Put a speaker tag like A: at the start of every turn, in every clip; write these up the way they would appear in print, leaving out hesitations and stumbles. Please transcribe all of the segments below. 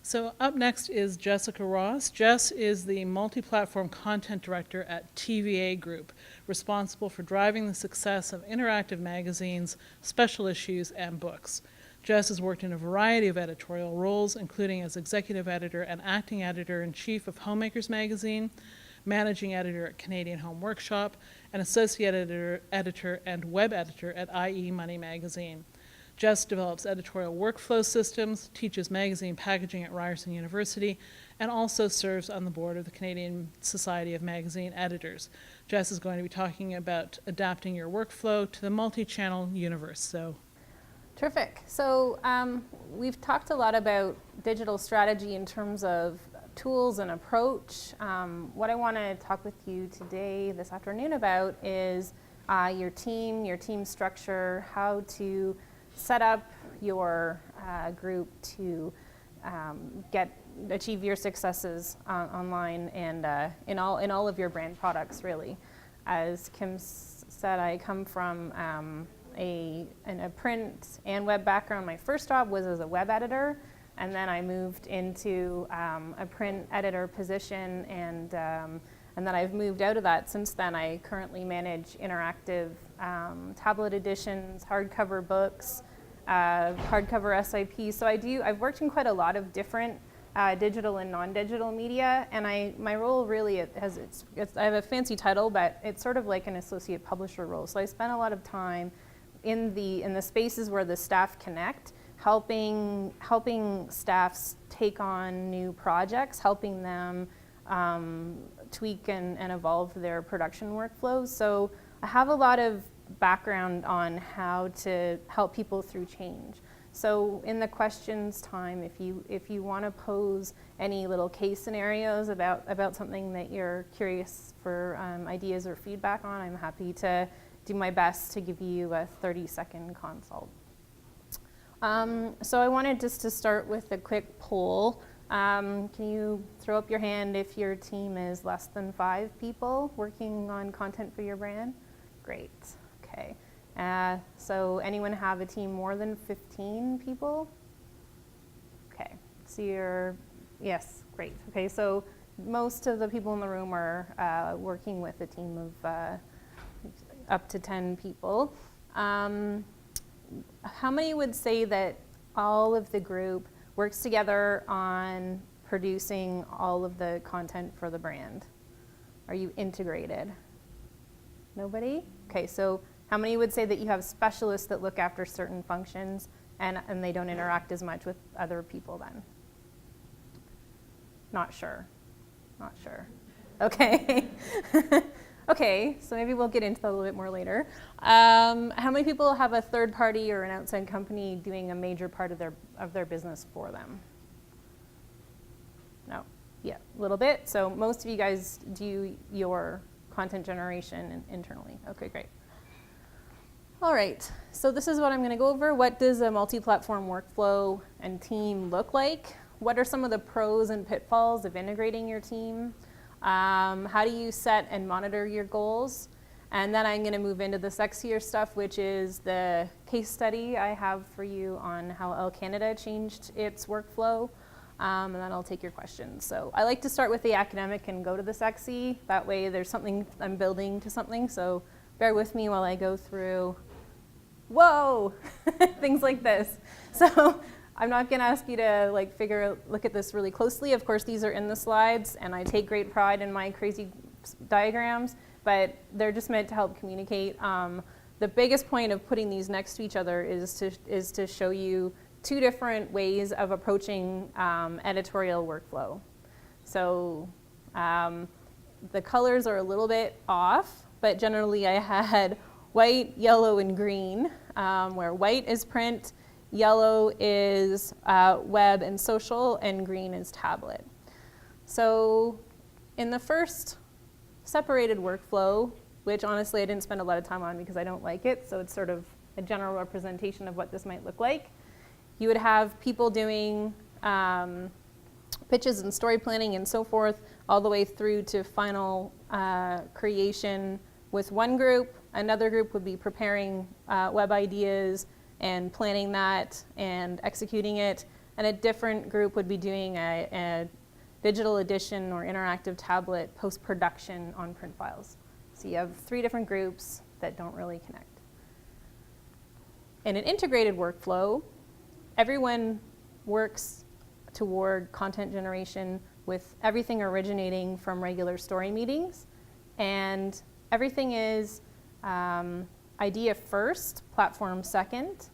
A: So up next is Jessica Ross. Jess is the multi-platform content director at TVA Group, responsible for driving the success of interactive magazines, special issues, and books. Jess has worked in a variety of editorial roles, including as executive editor and acting editor-in-chief of Homemakers Magazine, managing editor at Canadian Home Workshop, and associate editor and web editor at IE Money Magazine. Jess develops editorial workflow systems, teaches magazine packaging at Ryerson University, and also serves on the board of the Canadian Society of Magazine Editors. Jess is going to be talking about adapting your workflow to the multi-channel universe. So,
B: terrific. So we've talked a lot about digital strategy in terms of tools and approach. What I want to talk with you today, this afternoon, about is your team structure, how to set up your group to achieve your successes online and in all of your brand products, really. As Kim said, I come from a print and web background. My first job was as a web editor, and then I moved into a print editor position, and then I've moved out of that since then. I currently manage interactive tablet editions, hardcover books, hardcover SIP. So I've worked in quite a lot of different digital and non-digital media, and my role really I have a fancy title, but it's sort of like an associate publisher role. So I spend a lot of time in the spaces where the staff connect, helping staffs take on new projects, helping them tweak and evolve their production workflows. So I have a lot of background on how to help people through change. So in the questions time, if you want to pose any little case scenarios about something that you're curious for ideas or feedback on, I'm happy to do my best to give you a 30-second consult. So I wanted just to start with a quick poll. Can you throw up your hand if your team is less than 5 people working on content for your brand? Great. Okay. So anyone have a team more than 15 people? Okay. So yes, great. Okay, so most of the people in the room are working with a team of up to 10 people. How many would say that all of the group works together on producing all of the content for the brand? Are you integrated? Nobody? Okay, so how many would say that you have specialists that look after certain functions and they don't interact as much with other people then? Not sure. Not sure. Okay. Okay, so maybe we'll get into that a little bit more later. How many people have a third party or an outside company doing a major part of their business for them? No. Yeah, a little bit. So most of you guys do your content generation internally. Okay, great. All right, so this is what I'm going to go over. What does a multi-platform workflow and team look like? What are some of the pros and pitfalls of integrating your team? How do you set and monitor your goals? And then I'm going to move into the sexier stuff, which is the case study I have for you on how Elle Canada changed its workflow. And then I'll take your questions. So I like to start with the academic and go to the sexy. That way there's something I'm building to something. So bear with me while I go through, whoa, things like this. So I'm not going to ask you to look at this really closely. Of course, these are in the slides, and I take great pride in my crazy diagrams, but they're just meant to help communicate. The biggest point of putting these next to each other is to show you 2 different ways of approaching editorial workflow. So the colors are a little bit off, but generally I had white, yellow, and green, where white is print, yellow is web and social, and green is tablet. So in the first separated workflow, which honestly I didn't spend a lot of time on because I don't like it, so it's sort of a general representation of what this might look like. You would have people doing pitches and story planning and so forth, all the way through to final creation with one group. Another group would be preparing web ideas and planning that and executing it. and a different group would be doing a digital edition or interactive tablet post-production on print files. So you have 3 different groups that don't really connect. In an integrated workflow, everyone works toward content generation with everything originating from regular story meetings, and everything is idea first, platform second,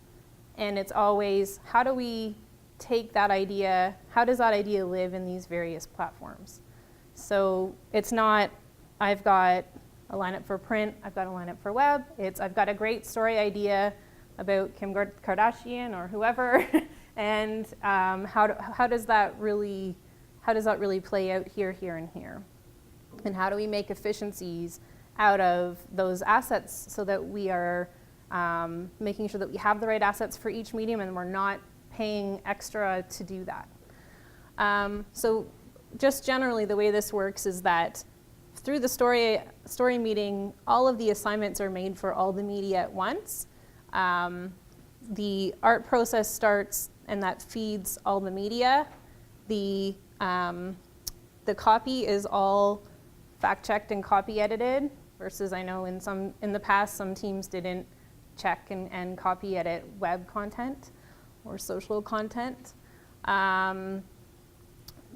B: and it's always how do we take that idea, how does that idea live in these various platforms? So it's not, I've got a lineup for print, I've got a lineup for web, it's I've got a great story idea about Kim Kardashian or whoever, and how does that really play out here, here, and here? And how do we make efficiencies out of those assets so that we are making sure that we have the right assets for each medium and we're not paying extra to do that. So just generally the way this works is that through the story meeting, all of the assignments are made for all the media at once. The art process starts and that feeds all the media. The copy is all fact-checked and copy edited, versus I know in the past some teams didn't check and copy edit web content or social content.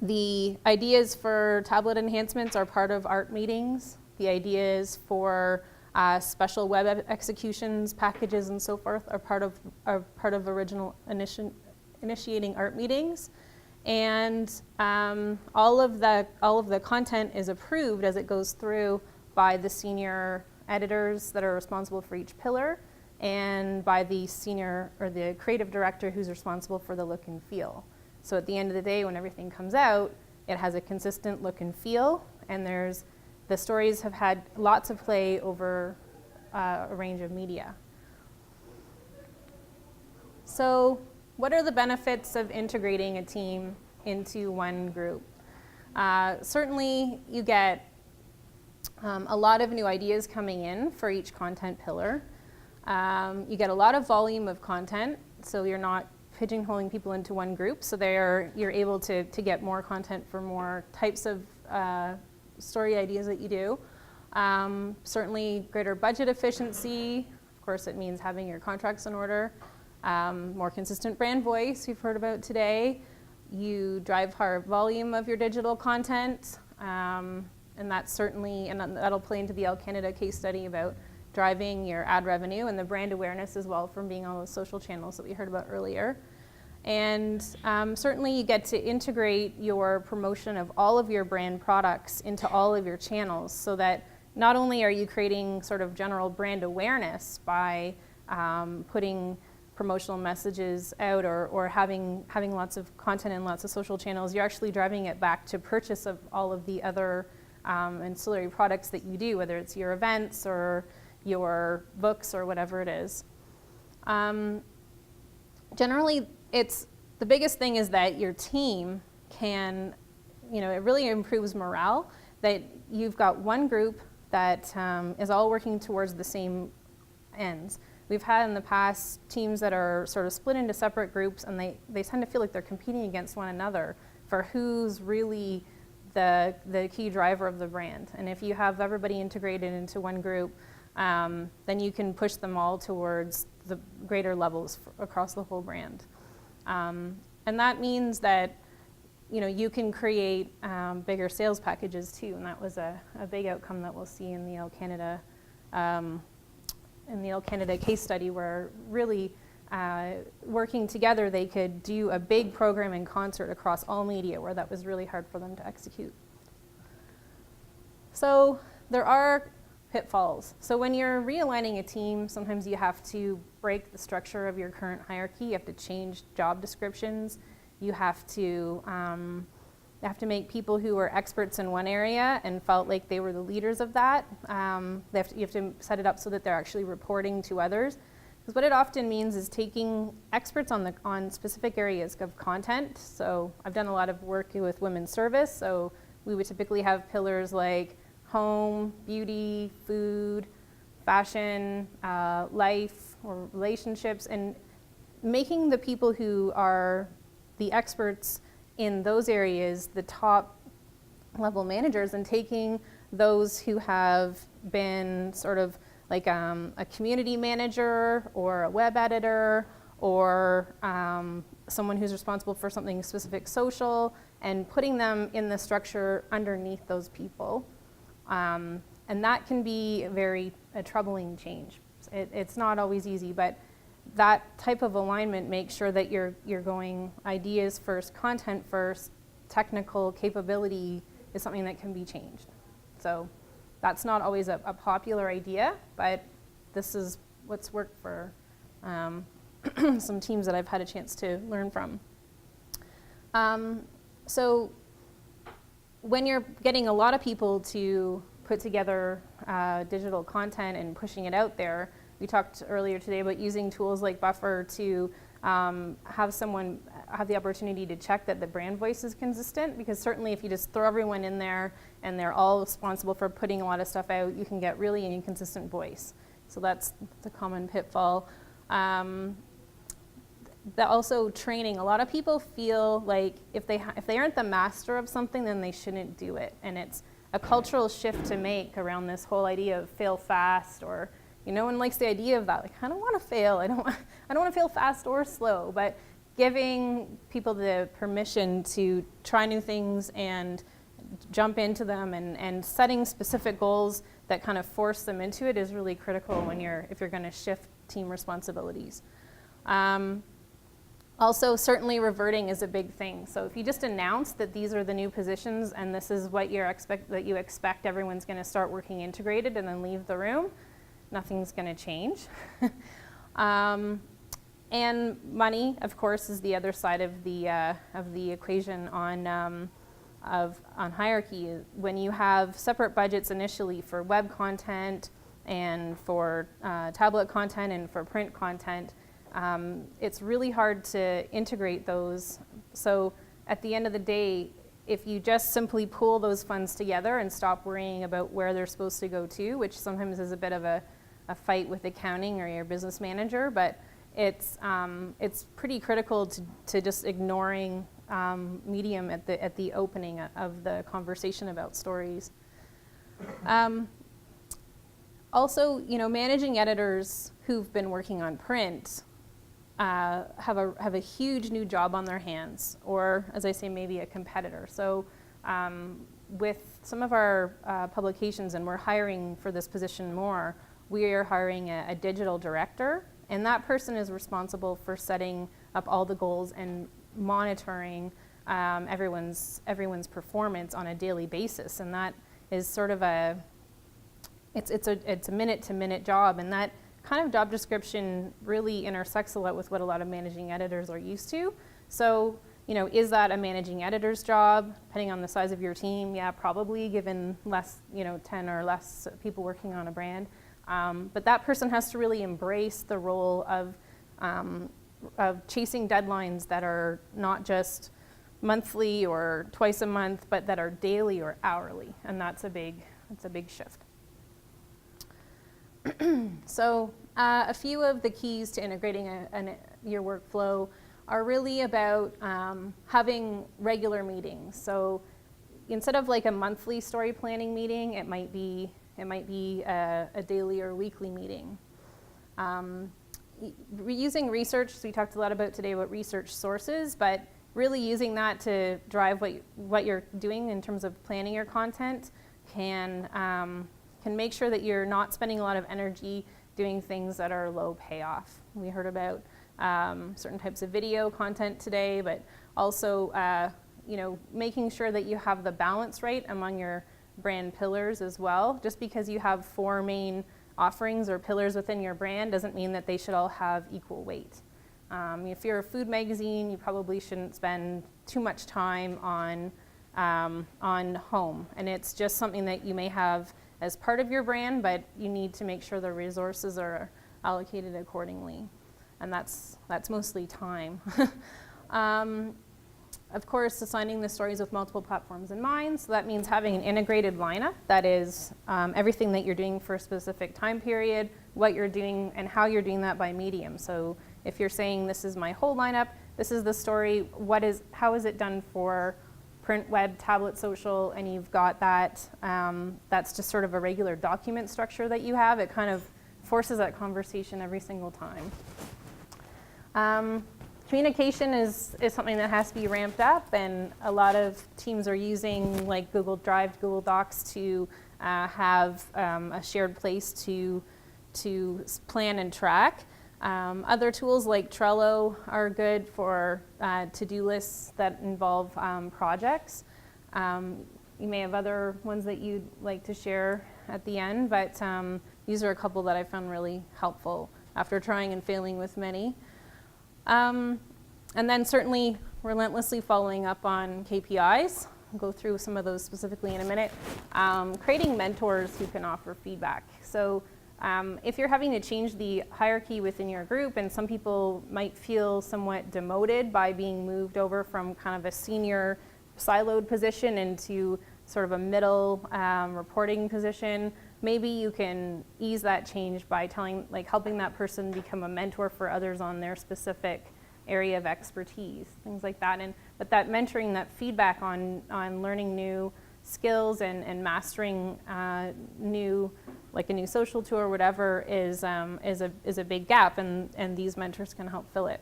B: The ideas for tablet enhancements are part of art meetings. The ideas for special web executions, packages, and so forth are part of original initiating art meetings. And all of the content is approved as it goes through by the senior editors that are responsible for each pillar, and by the senior or the creative director who's responsible for the look and feel. So at the end of the day, when everything comes out, it has a consistent look and feel, and the stories have had lots of play over a range of media. So what are the benefits of integrating a team into one group? Certainly you get a lot of new ideas coming in for each content pillar. You get a lot of volume of content, so you're not pigeonholing people into one group, so you're able to get more content for more types of story ideas that you do. Certainly greater budget efficiency. Of course, it means having your contracts in order. More consistent brand voice we've heard about today. You drive higher volume of your digital content, and that'll play into the Elle Canada case study about driving your ad revenue and the brand awareness as well from being on those social channels that we heard about earlier. And certainly you get to integrate your promotion of all of your brand products into all of your channels, so that not only are you creating sort of general brand awareness by putting promotional messages out or having lots of content in lots of social channels, you're actually driving it back to purchase of all of the other ancillary products that you do, whether it's your events or your books or whatever it is. Generally, the biggest thing is that your team can, it really improves morale, that you've got one group that is all working towards the same ends. We've had in the past teams that are sort of split into separate groups, and they tend to feel like they're competing against one another for who's really the key driver of the brand. And if you have everybody integrated into one group, then you can push them all towards the greater levels across the whole brand. And that means that you can create bigger sales packages too, and that was a big outcome that we'll see in the Elle Canada case study, where really working together they could do a big program in concert across all media, where that was really hard for them to execute. So there are pitfalls. So when you're realigning a team, sometimes you have to break the structure of your current hierarchy. You have to change job descriptions. You have to make people who are experts in one area and felt like they were the leaders of that. You have to set it up so that they're actually reporting to others. Because what it often means is taking experts on specific areas of content. So I've done a lot of work with women's service. So we would typically have pillars like home, beauty, food, fashion, life, or relationships, and making the people who are the experts in those areas, the top level managers, and taking those who have been sort of like a community manager or a web editor or someone who's responsible for something specific social, and putting them in the structure underneath those people. And that can be a troubling change. It's not always easy, but that type of alignment makes sure that you're going ideas first, content first, technical capability is something that can be changed. So that's not always a popular idea, but this is what's worked for some teams that I've had a chance to learn from. So when you're getting a lot of people to put together digital content and pushing it out there, we talked earlier today about using tools like Buffer to have someone have the opportunity to check that the brand voice is consistent, because certainly if you just throw everyone in there and they're all responsible for putting a lot of stuff out, you can get really an inconsistent voice. So that's a common pitfall. Also training. A lot of people feel like if they aren't the master of something, then they shouldn't do it. And it's a cultural shift to make around this whole idea of fail fast, or no one likes the idea of that. Like, I don't want to fail. I don't want to fail fast or slow. But giving people the permission to try new things and jump into them, and setting specific goals that kind of force them into it is really critical if you're going to shift team responsibilities. Also, certainly reverting is a big thing. So if you just announce that these are the new positions and this is what you expect everyone's going to start working integrated, and then leave the room, nothing's going to change. And money, of course, is the other side of the equation on hierarchy. When you have separate budgets initially for web content and for tablet content and for print content, it's really hard to integrate those. So at the end of the day, if you just simply pool those funds together and stop worrying about where they're supposed to go to, which sometimes is a bit of a fight with accounting or your business manager, but it's pretty critical to just ignoring medium at the opening of the conversation about stories. Also, managing editors who've been working on print have a huge new job on their hands, or as I say, maybe a competitor. So with some of our publications, and we're hiring for this position more, we are hiring a digital director, and that person is responsible for setting up all the goals and monitoring everyone's performance on a daily basis. And that is sort of it's a minute-to-minute job, and that kind of job description really intersects a lot with what a lot of managing editors are used to. So, is that a managing editor's job? Depending on the size of your team, yeah, probably, given less, 10 or less people working on a brand. But that person has to really embrace the role of chasing deadlines that are not just monthly or twice a month, but that are daily or hourly, and that's a big shift. So a few of the keys to integrating your workflow are really about having regular meetings. So instead of like a monthly story planning meeting, it might be a daily or weekly meeting. Using research, so we talked a lot about today about research sources, but really using that to drive what you're doing in terms of planning your content can make sure that you're not spending a lot of energy doing things that are low payoff. We heard about certain types of video content today, but also making sure that you have the balance right among your brand pillars as well. Just because you have 4 main offerings or pillars within your brand doesn't mean that they should all have equal weight. If you're a food magazine, you probably shouldn't spend too much time on home, and it's just something that you may have as part of your brand, but you need to make sure the resources are allocated accordingly, and that's mostly time. Of course, assigning the stories with multiple platforms in mind, so that means having an integrated lineup that is everything that you're doing for a specific time period, what you're doing, and how you're doing that by medium. So if you're saying this is my whole lineup, this is the story, how is it done for print, web, tablet, social, and you've got that, that's just sort of a regular document structure that you have. It kind of forces that conversation every single time. Communication is something that has to be ramped up, and a lot of teams are using like Google Drive, Google Docs to have a shared place to plan and track. Other tools like Trello are good for to-do lists that involve projects. You may have other ones that you'd like to share at the end, but these are a couple that I found really helpful after trying and failing with many. And then certainly relentlessly following up on KPIs. I'll go through some of those specifically in a minute. Creating mentors who can offer feedback. So if you're having to change the hierarchy within your group, and some people might feel somewhat demoted by being moved over from kind of a senior siloed position into sort of a middle reporting position, maybe you can ease that change by helping that person become a mentor for others on their specific area of expertise, things like that. But that mentoring, that feedback on learning new skills and mastering new, like a new social tool or whatever, is a big gap, and these mentors can help fill it.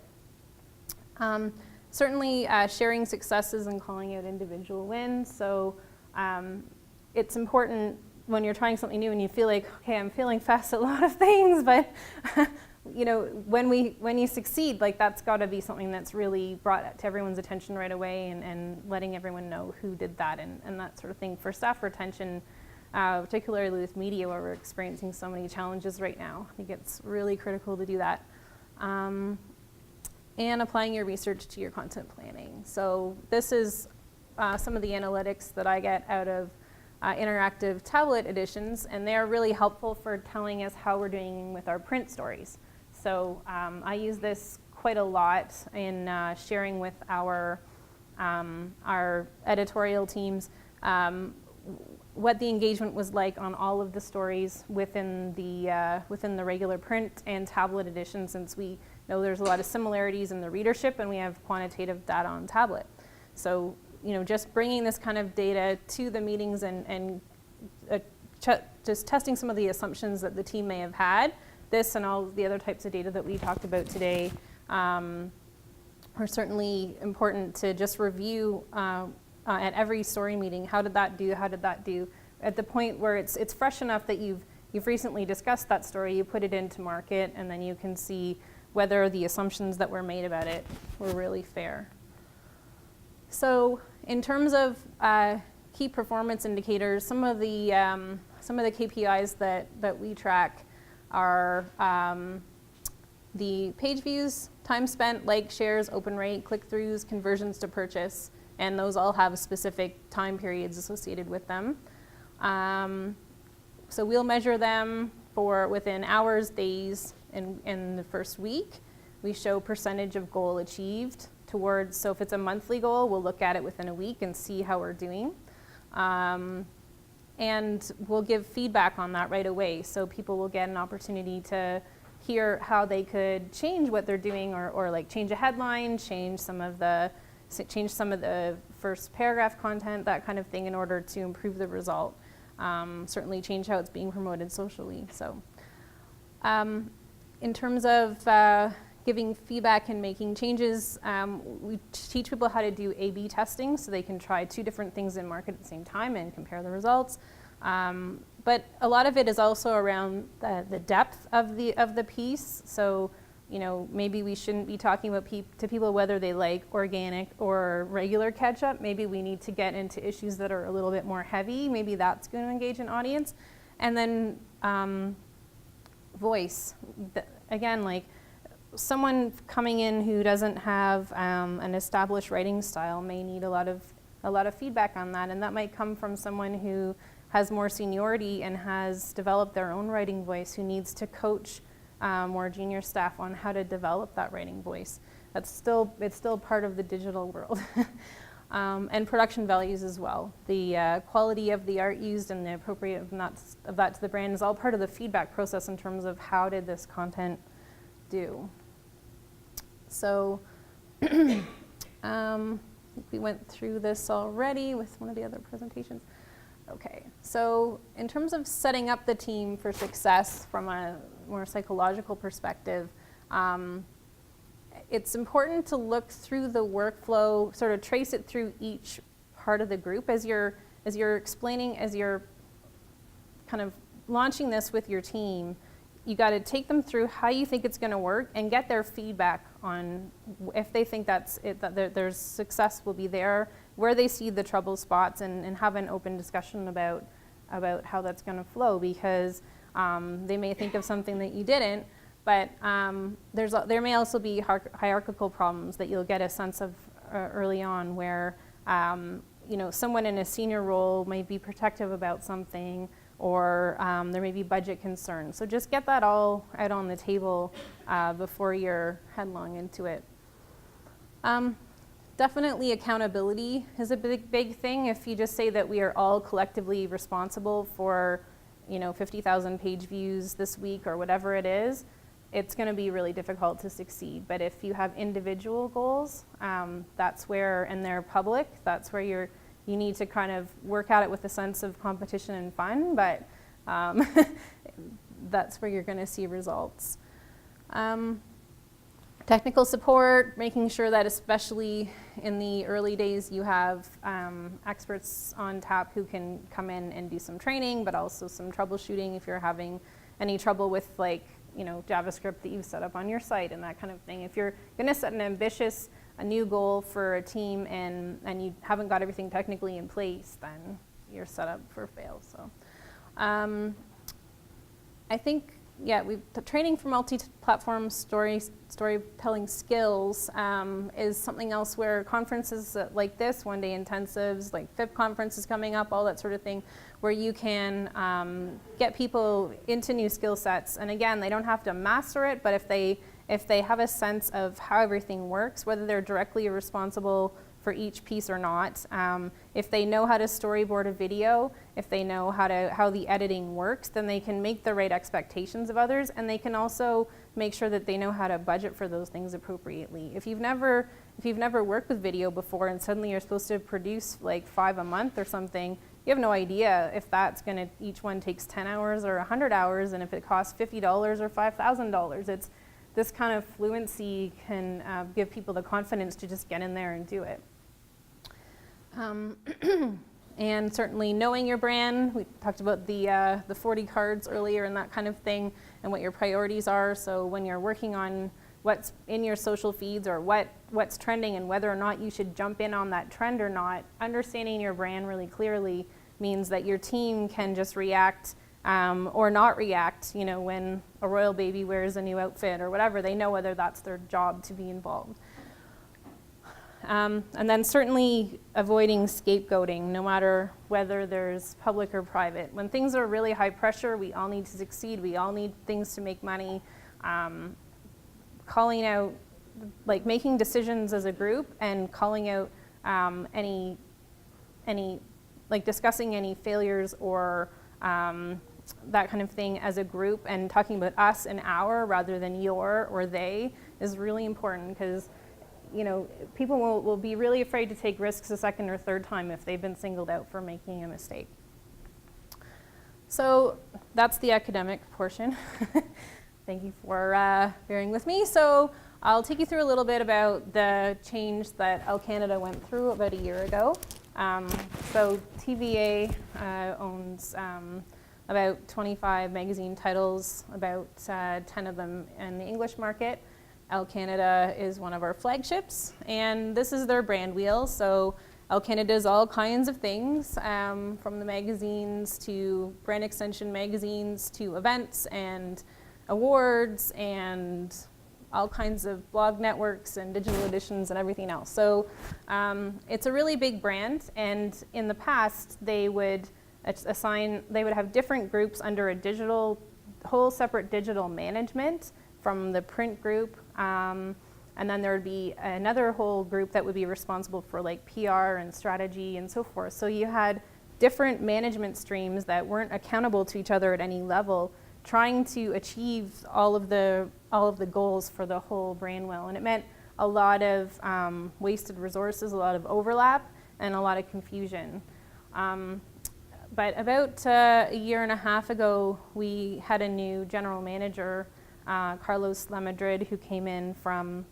B: Certainly sharing successes and calling out individual wins. So it's important when you're trying something new and you feel like, okay, I'm failing fast at a lot of things, but you know, when you succeed, like that's got to be something that's really brought to everyone's attention right away, and letting everyone know who did that and that sort of thing. For staff retention, particularly with media where we're experiencing so many challenges right now, I think it's really critical to do that. And applying your research to your content planning. So this is some of the analytics that I get out of interactive tablet editions, and they are really helpful for telling us how we're doing with our print stories. So I use this quite a lot in sharing with our editorial teams what the engagement was like on all of the stories within the regular print and tablet edition, since we know there's a lot of similarities in the readership and we have quantitative data on tablet. So, you know, just bringing this kind of data to the meetings and just testing some of the assumptions that the team may have had. This and all the other types of data that we talked about today are certainly important to just review at every story meeting. How did that do? How did that do? At the point where it's fresh enough that you've recently discussed that story, you put it into market, and then you can see whether the assumptions that were made about it were really fair. So in terms of key performance indicators, some of the KPIs that we track are the page views, time spent, like, shares, open rate, click-throughs, conversions to purchase, and those all have specific time periods associated with them. So we'll measure them for within hours, days, in the first week. We show percentage of goal achieved towards, so if it's a monthly goal, we'll look at it within a week and see how we're doing. And we'll give feedback on that right away, so people will get an opportunity to hear how they could change what they're doing, or like change a headline, change some of the first paragraph content, that kind of thing, in order to improve the result. Certainly change how it's being promoted socially. So in terms of giving feedback and making changes, we teach people how to do A/B testing, so they can try two different things in market at the same time and compare the results. But a lot of it is also around the depth of the piece. So, you know, maybe we shouldn't be talking about to people whether they like organic or regular ketchup. Maybe we need to get into issues that are a little bit more heavy. Maybe that's going to engage an audience. And then voice. Again, like, someone coming in who doesn't have an established writing style may need a lot of feedback on that, and that might come from someone who has more seniority and has developed their own writing voice, who needs to coach more junior staff on how to develop that writing voice. It's still part of the digital world. And production values as well. The quality of the art used and the appropriateness of that to the brand is all part of the feedback process in terms of how did this content do. So I think we went through this already with one of the other presentations. Okay, so in terms of setting up the team for success from a more psychological perspective, it's important to look through the workflow, sort of trace it through each part of the group as you're explaining, as you're kind of launching this with your team. You got to take them through how you think it's going to work and get their feedback on if they think that's it, that there's success will be there, where they see the trouble spots, and have an open discussion about how that's going to flow, because they may think of something that you didn't, but there may also be hierarchical problems that you'll get a sense of early on, where someone in a senior role might be protective about something, or there may be budget concerns. So just get that all out on the table before you're headlong into it. Definitely accountability is a big thing. If you just say that we are all collectively responsible for 50,000 page views this week or whatever it is, it's going to be really difficult to succeed. But if you have individual goals, that's where, and they're public, that's where you need to kind of work at it with a sense of competition and fun, but that's where you're going to see results. Technical support, making sure that especially in the early days you have experts on tap who can come in and do some training, but also some troubleshooting if you're having any trouble with JavaScript that you've set up on your site and that kind of thing. If you're going to set a new goal for a team and you haven't got everything technically in place, then you're set up for fail. So I think, the training for multi-platform storytelling skills is something else where conferences like this, one-day intensives, like FIP conference is coming up, all that sort of thing, where you can get people into new skill sets. And again, they don't have to master it, but if they have a sense of how everything works, whether they're directly responsible for each piece or not, if they know how to storyboard a video, if they know how the editing works, then they can make the right expectations of others, and they can also make sure that they know how to budget for those things appropriately. If you've never worked with video before and suddenly you're supposed to produce like 5 a month or something, you have no idea if that's each one takes 10 hours or 100 hours, and if it costs $50 or $5,000. It's this kind of fluency can give people the confidence to just get in there and do it. And certainly knowing your brand. We talked about the 40 cards earlier and that kind of thing, and what your priorities are. So when you're working on what's in your social feeds or what's trending and whether or not you should jump in on that trend or not, understanding your brand really clearly means that your team can just react or not react, when a royal baby wears a new outfit or whatever. They know whether that's their job to be involved. And then certainly avoiding scapegoating, no matter whether there's public or private. When things are really high pressure, we all need to succeed. We all need things to make money. Calling out, like making decisions as a group and calling out any discussing any failures or that kind of thing as a group, and talking about us and our rather than your or they is really important, because people will be really afraid to take risks a second or third time if they've been singled out for making a mistake. So that's the academic portion. Thank you for bearing with me. So I'll take you through a little bit about the change that Elle Canada went through about a year ago. So TVA owns about 25 magazine titles, about 10 of them in the English market. Elle Canada is one of our flagships, and this is their brand wheel. So Elle Canada does all kinds of things, from the magazines to brand extension magazines to events and awards and all kinds of blog networks and digital editions and everything else. So it's a really big brand, and in the past they would have different groups under a whole separate digital management from the print group, and then there would be another whole group that would be responsible for like PR and strategy and so forth. So you had different management streams that weren't accountable to each other at any level, trying to achieve all of the goals for the whole brand wheel. And it meant a lot of wasted resources, a lot of overlap, and a lot of confusion. But about a year and a half ago, we had a new general manager, Carlos Lamadrid, who came in from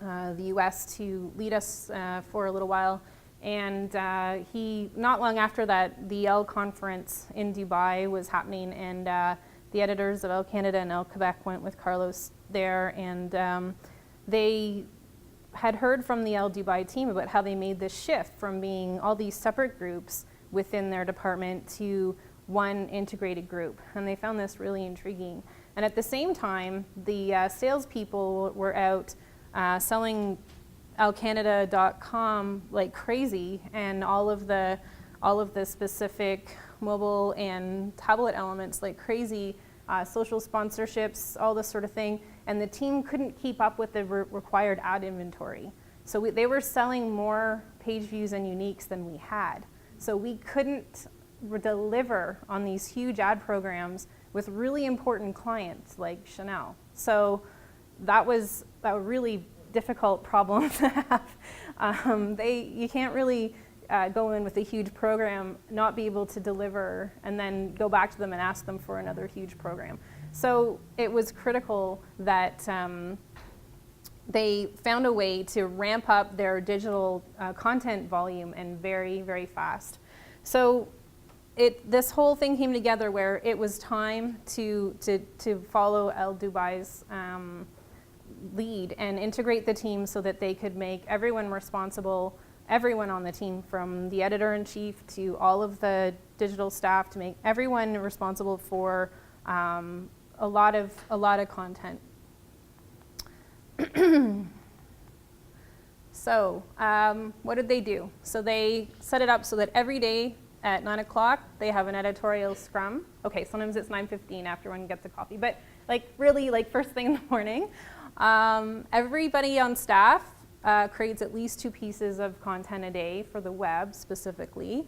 B: the US to lead us for a little while. And he, not long after that, the Elle conference in Dubai was happening, and the editors of Elle Canada and Elle Quebec went with Carlos there, and they had heard from the Elle Dubai team about how they made this shift from being all these separate groups within their department to one integrated group, and they found this really intriguing. And at the same time, the salespeople were out selling ellecanada.com like crazy, and all of the specific mobile and tablet elements like crazy, social sponsorships, all this sort of thing, and the team couldn't keep up with the required ad inventory. So they were selling more page views and uniques than we had. So we couldn't deliver on these huge ad programs with really important clients like Chanel. So that was a really difficult problem to have. You can't really go in with a huge program, not be able to deliver, and then go back to them and ask them for another huge program. So it was critical that they found a way to ramp up their digital content volume, and very, very fast. So this whole thing came together where it was time to follow Elle Dubai's lead and integrate the team so that they could make everyone responsible, everyone on the team, from the editor-in-chief to all of the digital staff, to make everyone responsible for a lot of content. So what did they do? So they set it up so that every day at 9 o'clock they have an editorial scrum. Okay, sometimes it's 9:15 after one gets a coffee, but really first thing in the morning. Everybody on staff creates at least 2 pieces of content a day for the web specifically.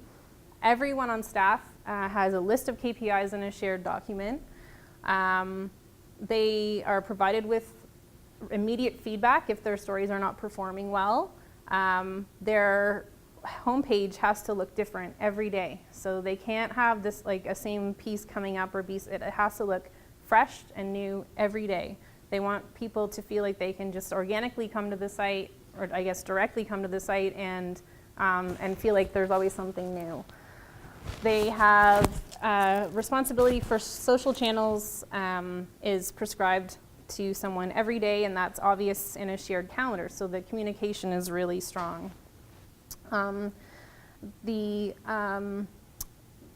B: Everyone on staff has a list of KPIs in a shared document. They are provided with immediate feedback if their stories are not performing well. Their homepage has to look different every day. So they can't have this a same piece coming up, or it has to look fresh and new every day. They want people to feel like they can just organically come to the site, or I guess directly come to the site, and feel like there's always something new. They have responsibility for social channels is prescribed to someone every day, and that's obvious in a shared calendar, so the communication is really strong.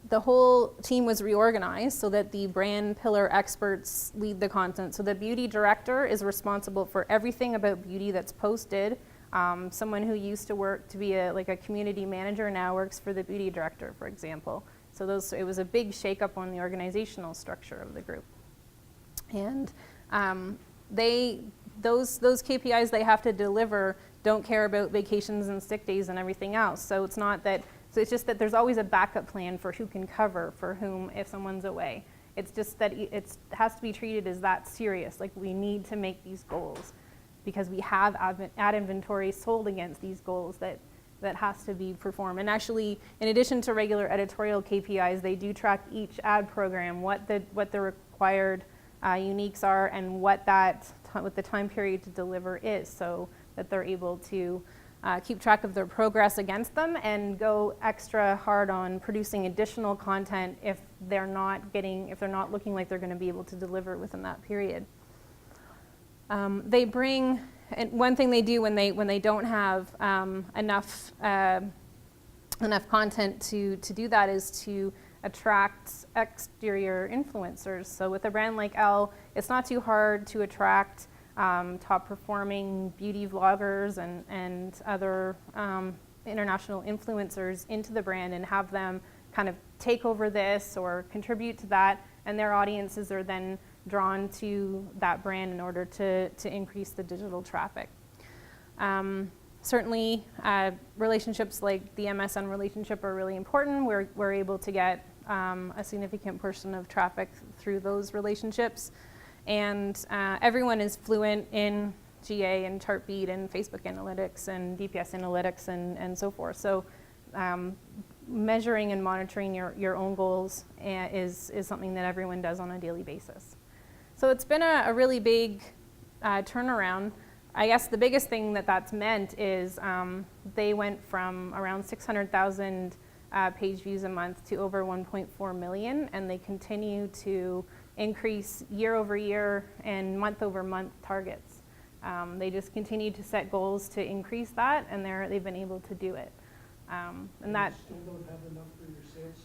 B: The whole team was reorganized so that the brand pillar experts lead the content. So the beauty director is responsible for everything about beauty that's posted. Someone who used to work to be a community manager now works for the beauty director, for example. So it was a big shakeup on the organizational structure of the group. And those KPIs they have to deliver don't care about vacations and sick days and everything else. So it's just that there's always a backup plan for who can cover for whom if someone's away. It's just that it has to be treated as that serious. We need to make these goals because we have ad inventory sold against these goals that has to be performed. And actually, in addition to regular editorial KPIs, they do track each ad program, what the required uniques are, and what the time period to deliver is, so that they're able to keep track of their progress against them and go extra hard on producing additional content if they're not looking like they're going to be able to deliver within that period. They bring, and one thing they do when they don't have enough content to do that is to attract exterior influencers. So with a brand like Elle, it's not too hard to attract top performing beauty vloggers and other international influencers into the brand and have them kind of take over this or contribute to that, and their audiences are then drawn to that brand in order to increase the digital traffic. Certainly, relationships like the MSN relationship are really important. We're able to get a significant portion of traffic through those relationships. And everyone is fluent in GA and Chartbeat and Facebook Analytics and DPS Analytics and so forth. So measuring and monitoring your own goals is something that everyone does on a daily basis. So it's been a really big turnaround. I guess the biggest thing that's meant is they went from around 600,000 page views a month to over 1.4 million, and they continue to increase year over year and month over month targets. They just continue to set goals to increase that, and they've been able to do it. And that
C: still don't have enough for your sales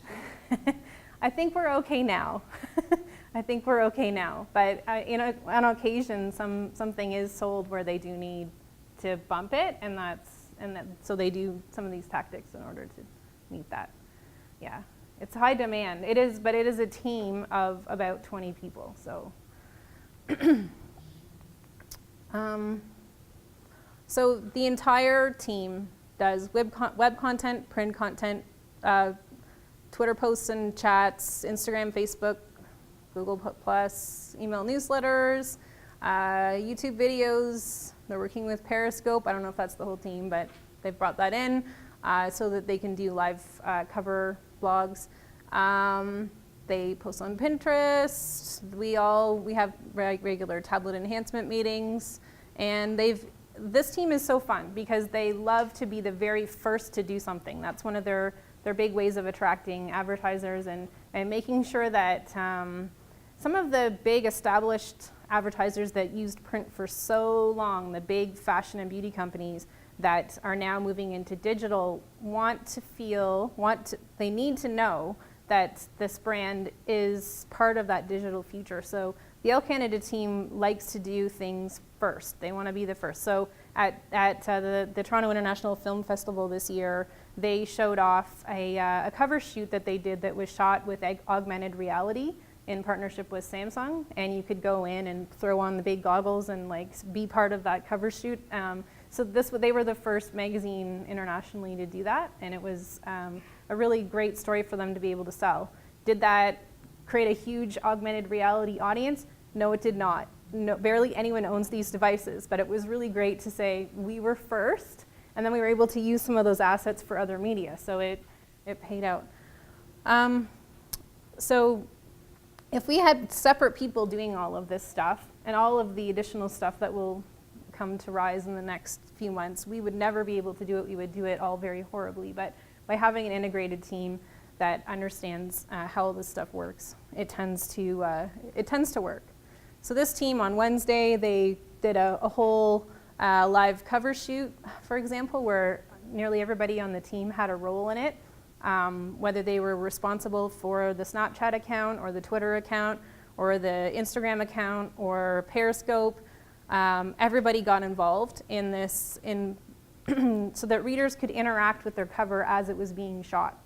C: team?
B: I think we're okay now. I think we're okay now. But on occasion, something is sold where they do need to bump it, so they do some of these tactics in order to meet that. Yeah, it's high demand. It is, but it is a team of about 20 people. So, so the entire team does web content, print content, Twitter posts and chats, Instagram, Facebook, Google Plus, email newsletters, YouTube videos. They're working with Periscope. I don't know if that's the whole team, but they've brought that in so that they can do live cover blogs. They post on Pinterest. We have regular tablet enhancement meetings, and this team is so fun because they love to be the very first to do something. That's one of their big ways of attracting advertisers and making sure that some of the big established advertisers that used print for so long, the big fashion and beauty companies that are now moving into digital, they need to know that this brand is part of that digital future. So the Elle Canada team likes to do things first. They want to be the first. So at the Toronto International Film Festival this year, they showed off a cover shoot that they did that was shot with augmented reality in partnership with Samsung, and you could go in and throw on the big goggles and be part of that cover shoot. So they were the first magazine internationally to do that, and it was a really great story for them to be able to sell. Did that create a huge augmented reality audience? No, it did not. No, barely anyone owns these devices, but it was really great to say we were first, and then we were able to use some of those assets for other media, so it paid out. So if we had separate people doing all of this stuff and all of the additional stuff that will come to rise in the next few months, we would never be able to do it. We would do it all very horribly, but by having an integrated team that understands how all this stuff works, it tends to work. So this team on Wednesday, they did a whole live cover shoot, for example, where nearly everybody on the team had a role in it, whether they were responsible for the Snapchat account or the Twitter account or the Instagram account or Periscope. Everybody got involved in this so that readers could interact with their cover as it was being shot.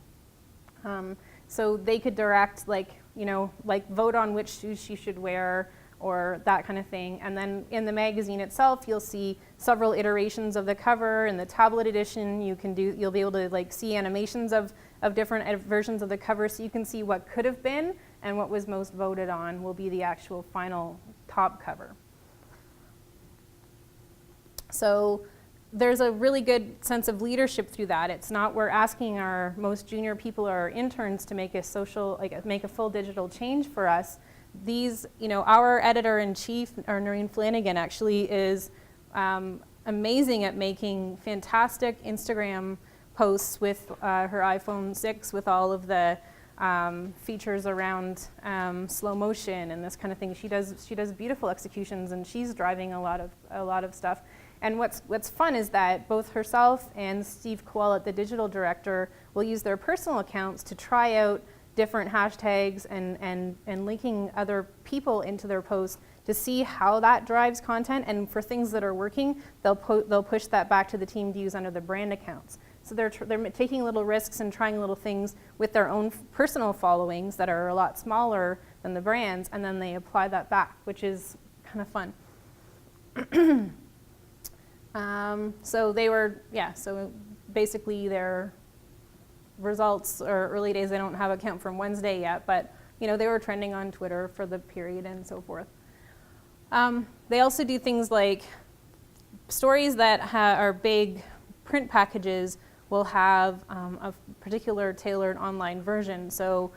B: So they could direct, vote on which shoes she should wear or that kind of thing. And then in the magazine itself, you'll see several iterations of the cover. In the tablet edition, you'll be able to see animations of different versions of the cover, so you can see what could have been and what was most voted on will be the actual final top cover. So there's a really good sense of leadership through that. It's not we're asking our most junior people or our interns to make a full digital change for us. Our editor-in-chief, or Noreen Flanagan, actually is amazing at making fantastic Instagram posts with her iPhone 6 with all of the features around slow motion and this kind of thing. She does beautiful executions, and she's driving a lot of stuff. And what's fun is that both herself and Steve Kowalat, the digital director, will use their personal accounts to try out different hashtags and linking other people into their posts to see how that drives content. And for things that are working, they'll push that back to the team to use under the brand accounts. So they're taking little risks and trying little things with their own personal followings that are a lot smaller than the brands, and then they apply that back, which is kind of fun. So basically their results or early days, I don't have a count from Wednesday yet, but they were trending on Twitter for the period and so forth. They also do things like stories that are big print packages will have a particular tailored online version. So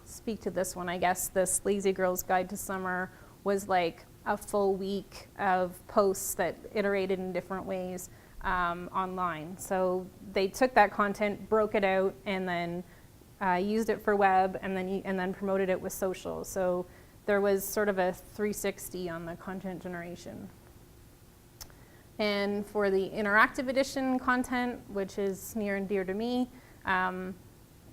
B: speak to this one, I guess. This Lazy Girl's Guide to Summer was like a full week of posts that iterated in different ways online. So they took that content, broke it out, and then used it for web, and then promoted it with social. So there was sort of a 360 on the content generation. And for the interactive edition content, which is near and dear to me,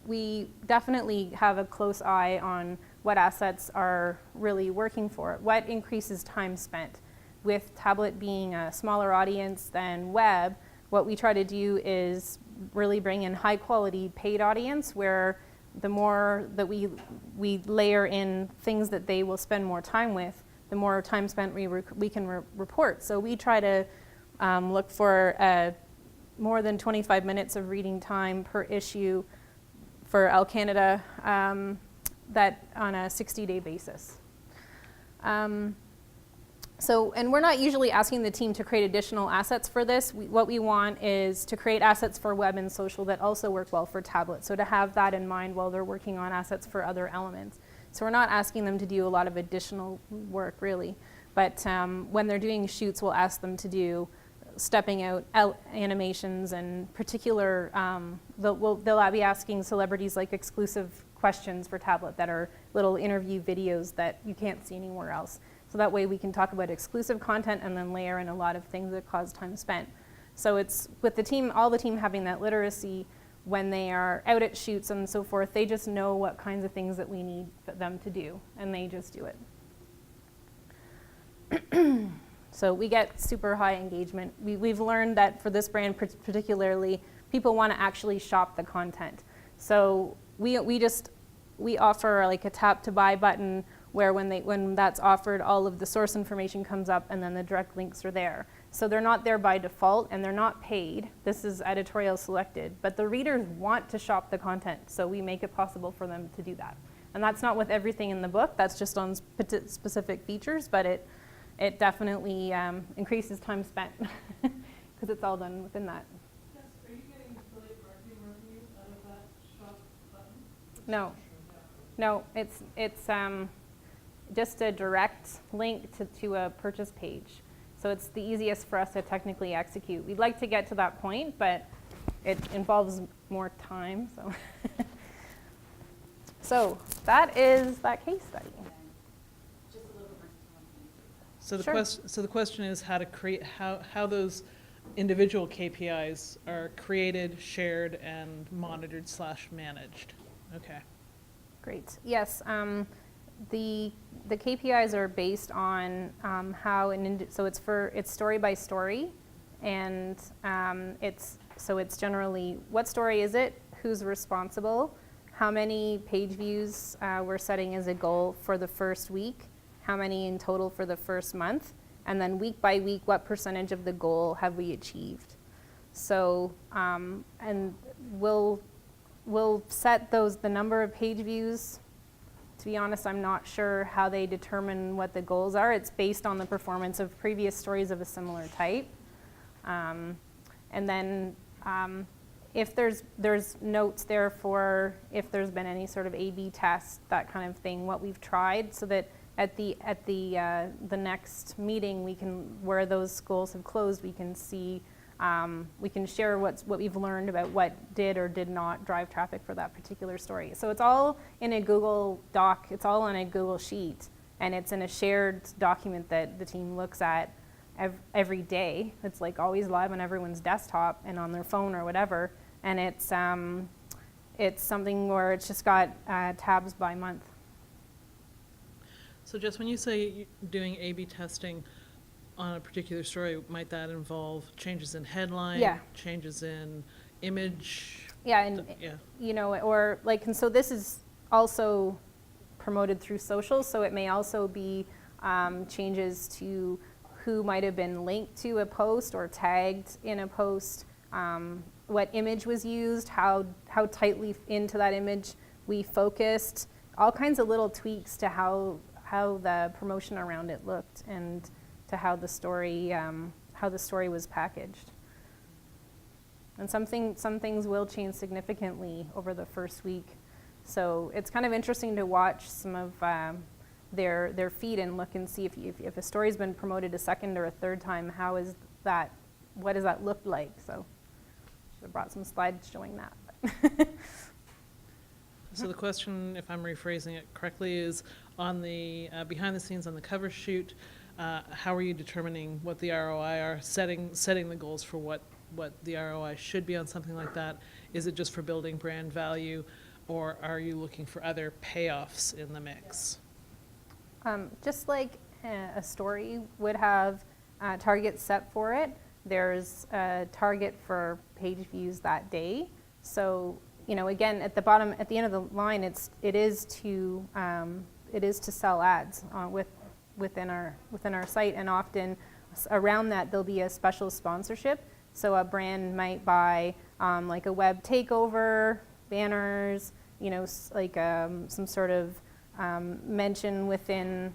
B: we definitely have a close eye on what assets are really working for it, what increases time spent. With tablet being a smaller audience than web, what we try to do is really bring in high quality paid audience, where the more that we layer in things that they will spend more time with, the more time spent we can report. So we try to look for more than 25 minutes of reading time per issue for Elle Canada, that on a 60-day basis. And we're not usually asking the team to create additional assets for this. What we want is to create assets for web and social that also work well for tablet. So to have that in mind while they're working on assets for other elements. So we're not asking them to do a lot of additional work, really. But when they're doing shoots, we'll ask them to do stepping out animations and particular, they'll be asking celebrities like exclusive questions for tablet that are little interview videos that you can't see anywhere else. So that way we can talk about exclusive content and then layer in a lot of things that cause time spent. So it's with the team, all the team having that literacy when they are out at shoots and so forth, they just know what kinds of things that we need them to do, and they just do it. So we get super high engagement. We've learned that for this brand particularly, people want to actually shop the content. So we offer like a tap to buy button where when that's offered, all of the source information comes up and then the direct links are there. So they're not there by default and they're not paid. This is editorial selected, but the readers want to shop the content, so we make it possible for them to do that. And that's not with everything in the book, that's just on specific features, but it definitely increases time spent because it's all done within that.
A: Yes, are you getting affiliate marketing revenue out of that shop button?
B: No, it's just a direct link to a purchase page. So it's the easiest for us to technically execute. We'd like to get to that point, but it involves more time. So that is that case study.
A: So the
B: Sure.
A: So the question is how to create how those individual KPIs are created, shared, and monitored / managed. Okay.
B: Great. Yes. The KPIs are based on how so it's story by story, and it's generally what story is it, who's responsible, how many page views we're setting as a goal for the first week, how many in total for the first month, and then week by week, what percentage of the goal have we achieved. So, and we'll set the number of page views. To be honest, I'm not sure how they determine what the goals are. It's based on the performance of previous stories of a similar type. And then if there's notes there for if there's been any sort of A/B test, that kind of thing, what we've tried, so that at the next meeting where those goals have closed, we can see, we can share what we've learned about what did or did not drive traffic for that particular story. So it's all in a Google Doc, it's all on a Google Sheet, and it's in a shared document that the team looks at every day. It's like always live on everyone's desktop and on their phone or whatever, and it's something where it's just got tabs by month.
A: So Jess, when you say doing A/B testing on a particular story, might that involve changes in headline,
B: Yeah.
A: changes in image?
B: Yeah, and
A: Yeah.
B: you know, or like, and so this is also promoted through social, so it may also be changes to who might have been linked to a post or tagged in a post, what image was used, how tightly into that image we focused, all kinds of little tweaks to how the promotion around it looked, and how the story was packaged. And some things will change significantly over the first week. So it's kind of interesting to watch some of their feed and look and see if a story's been promoted a second or a third time, what does that look like? So should have brought some slides showing that.
A: So the question, if I'm rephrasing it correctly, is on the behind the scenes on the cover shoot, how are you determining what the ROI are, setting the goals for what the ROI should be on something like that? Is it just for building brand value, or are you looking for other payoffs in the mix?
B: Just like a story would have targets set for it, there's a target for page views that day. So, you know, again, at the end of the line, it is to sell ads within our site, and often around that there'll be a special sponsorship. So a brand might buy like a web takeover, banners, you know, like some sort of mention within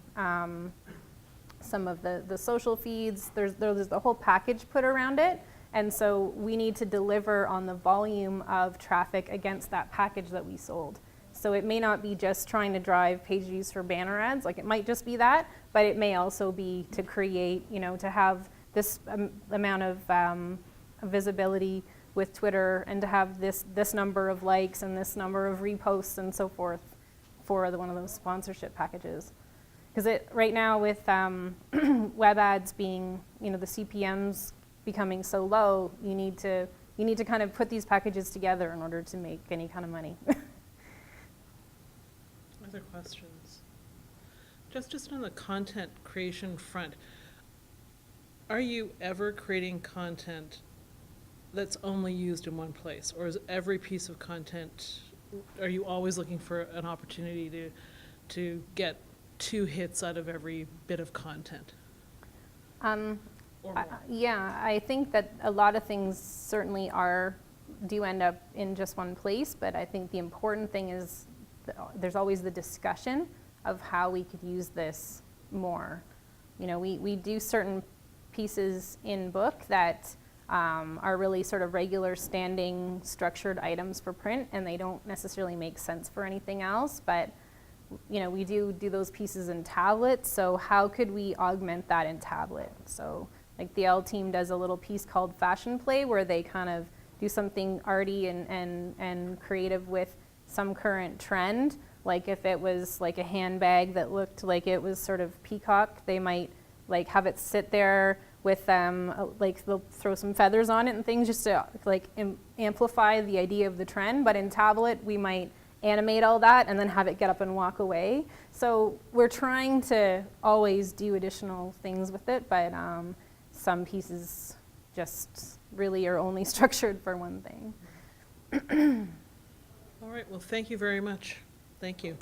B: some of the social feeds. There's the whole package put around it. And so we need to deliver on the volume of traffic against that package that we sold. So it may not be just trying to drive page views for banner ads, like it might just be that, but it may also be to create, you know, to have this amount of visibility with Twitter, and to have this number of likes and this number of reposts and so forth for one of those sponsorship packages. Because right now with web ads being, you know, the CPMs becoming so low, you need to kind of put these packages together in order to make any kind of money.
A: Other questions? Just on the content creation front, are you ever creating content that's only used in one place, or is every piece of content, are you always looking for an opportunity to get 2 hits out of every bit of content?
B: Yeah, I think that a lot of things certainly do end up in just one place, but I think the important thing is there's always the discussion of how we could use this more. You know, we do certain pieces in book that are really sort of regular standing structured items for print, and they don't necessarily make sense for anything else, but you know, we do those pieces in tablet, so how could we augment that in tablet? So like the Elle team does a little piece called Fashion Play, where they kind of do something arty and creative with some current trend. Like if it was like a handbag that looked like it was sort of peacock, they might like have it sit there with like they'll throw some feathers on it and things just to like amplify the idea of the trend. But in tablet, we might animate all that and then have it get up and walk away. So we're trying to always do additional things with it, but some pieces just really are only structured for one thing.
A: All right, well, thank you very much. Thank you.